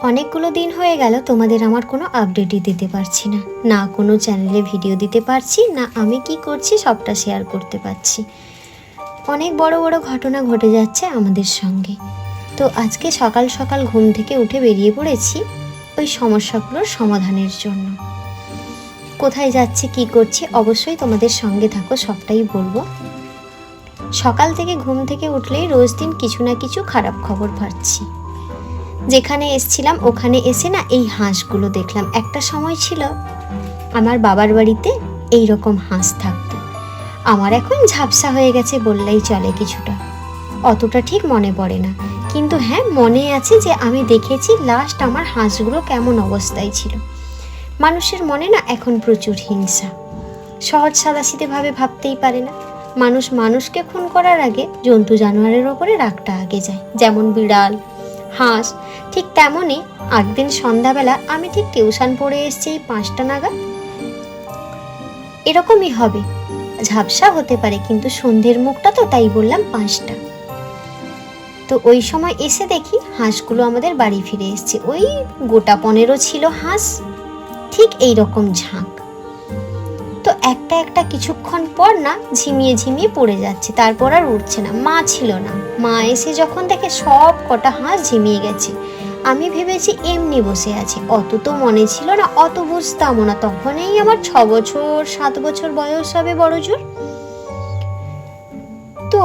অনেকগুলো দিন হয়ে গেল তোমাদের আমার কোনো আপডেটই দিতে পারছি না, না কোনো চ্যানেলে ভিডিও দিতে পারছি না, আমি কি করছি সবটা শেয়ার করতে পারছি। অনেক বড় বড় ঘটনা ঘটে যাচ্ছে আমাদের সঙ্গে। তো আজকে সকাল সকাল ঘুম থেকে উঠে বেরিয়ে পড়েছি ওই সমস্যাগুলোর সমাধানের জন্য। কোথায় যাচ্ছি কি করছি অবশ্যই তোমাদের সঙ্গে থাকো, সবটাই বলবো। সকাল থেকে ঘুম থেকে উঠলেই রোজ দিন কিছু না কিছু খারাপ খবর পাচ্ছি। যেখানে এসছিলাম ওখানে এসে না এই হাঁসগুলো দেখলাম। একটা সময় ছিল আমার বাবার বাড়িতে এই রকম হাঁস থাকতো। আমার এখন ঝাপসা হয়ে গেছে বললেই চলে, কিছুটা অতটা ঠিক মনে পড়ে না, কিন্তু হ্যাঁ মনে আছে যে আমি দেখেছি লাস্ট আমার হাঁসগুলো কেমন অবস্থায় ছিল। মানুষের মনে না এখন প্রচুর হিংসা, সহজ সাদাসিধেভাবে ভাবতেই পারে না। মানুষ মানুষকে খুন করার আগে জন্তু জানোয়ারের ওপরে রাগটা আগে যায়। যেমন বিড়াল হাঁস, ঠিক তেমনই একদিন সন্ধ্যাবেলা আমি ঠিক টিউশন পড়ে এসেছি এই 5টা নাগাদ। এরকমই হবে, ঝাপসা হতে পারে কিন্তু সন্ধ্যের মুখটা তো, তাই বললাম 5টা। তো ওই সময় এসে দেখি হাঁসগুলো আমাদের বাড়ি ফিরে এসছে। ওই গোটা 15 ছিল হাঁস, ঠিক এই রকম ঝাঁক। তো একটা একটা কিছুক্ষণ পর না ঝিমিয়ে ঝিমিয়ে পড়ে যাচ্ছে, তারপর আর উঠছে না। মা ছিল না, মা এসে যখন দেখে সব কটা হাঁস ঝিমিয়ে গেছে। আমি ভেবেছি এমনি বসে আছে, অত তো মনে ছিল না, অত বুঝতামও না। তখনই আমার 6 বছর 7 বছর বয়স হবে বড় জোর। তো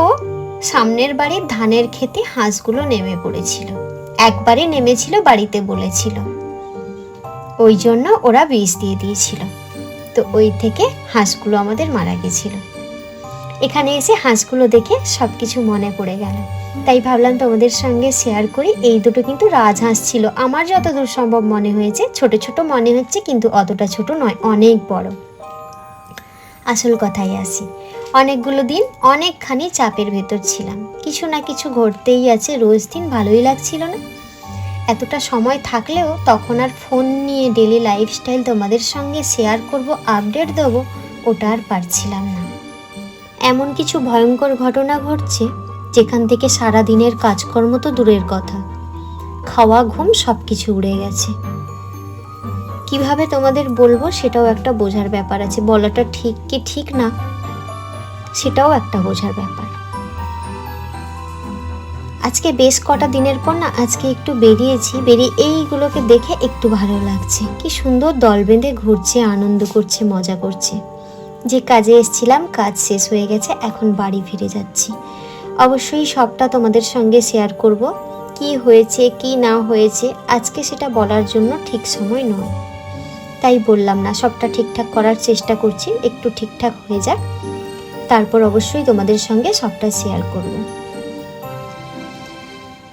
সামনের বাড়ির ধানের খেতে হাঁসগুলো নেমে পড়েছিল, একবারে নেমেছিল, বাড়িতে বলেছিল, ওই জন্য ওরা বিষ দিয়ে দিয়েছিল। তো ওই থেকে হাঁসগুলো আমাদের মারা গেছিল। এখানে এসে হাঁসগুলো দেখে সব কিছু মনে পড়ে গেল, তাই ভাবলাম তোমাদের সঙ্গে শেয়ার করি। এই দুটো কিন্তু রাজহাঁস ছিল, আমার যতদূর সম্ভব মনে হয়েছে। ছোট ছোট মনে হচ্ছে কিন্তু অতটা ছোট নয়, অনেক বড়। আসল কথায় আসি, অনেকগুলো দিন অনেকখানি চাপের ভেতর ছিলাম, কিছু না কিছু ঘটতেই আছে রোজ দিন, ভালোই লাগছিল না। এতটা সময় থাকলেও তখন আর ফোন নিয়ে ডেলি লাইফস্টাইল তোমাদের সঙ্গে শেয়ার করব, আপডেট দেবো, ওটা আর পারছিলাম না। এমন কিছু ভয়ঙ্কর ঘটনা ঘটছে যেখান থেকে সারা দিনের কাজকর্ম তো দূরের কথা, খাওয়া ঘুম সব কিছু উড়ে গেছে। কিভাবে তোমাদের বলবো সেটাও একটা বোঝার ব্যাপার আছে, বলাটা ঠিক কি ঠিক না সেটাও একটা বোঝার ব্যাপার। আজকে বেশ কটা দিনের পর না আজকে একটু বেরিয়েছি, বেরিয়ে এইগুলোকে দেখে একটু ভালো লাগছে। কি সুন্দর দল বেঁধে ঘুরছে, আনন্দ করছে, মজা করছে। যে কাজে এসেছিলাম কাজ শেষ হয়ে গেছে, এখন বাড়ি ফিরে যাচ্ছি। অবশ্যই সবটা তোমাদের সঙ্গে শেয়ার করব, কি হয়েছে কি না হয়েছে আজকে সেটা বলার জন্য ঠিক সময় নয়, তাই বললাম না। সবটা ঠিকঠাক করার চেষ্টা করছি, একটু ঠিকঠাক হয়ে যাক, তারপর অবশ্যই তোমাদের সঙ্গে সবটা শেয়ার করব।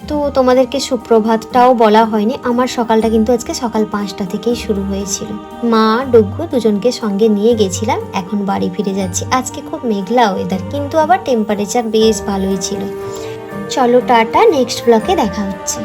তো তোমাদেরকে সুপ্রভাতটাও বলা হয়নি। আমার সকালটা কিন্তু আজকে সকাল 5টা থেকেই শুরু হয়েছিল। মা ডুগ্গু দুজনকে সঙ্গে নিয়ে গেছিলাম, এখন বাড়ি ফিরে যাচ্ছি। আজকে খুব মেঘলা ওয়েদার, কিন্তু আবার টেম্পারেচার বেশ ভালোই ছিল। চলো টাটা, নেক্সট ব্লগে দেখা হচ্ছে।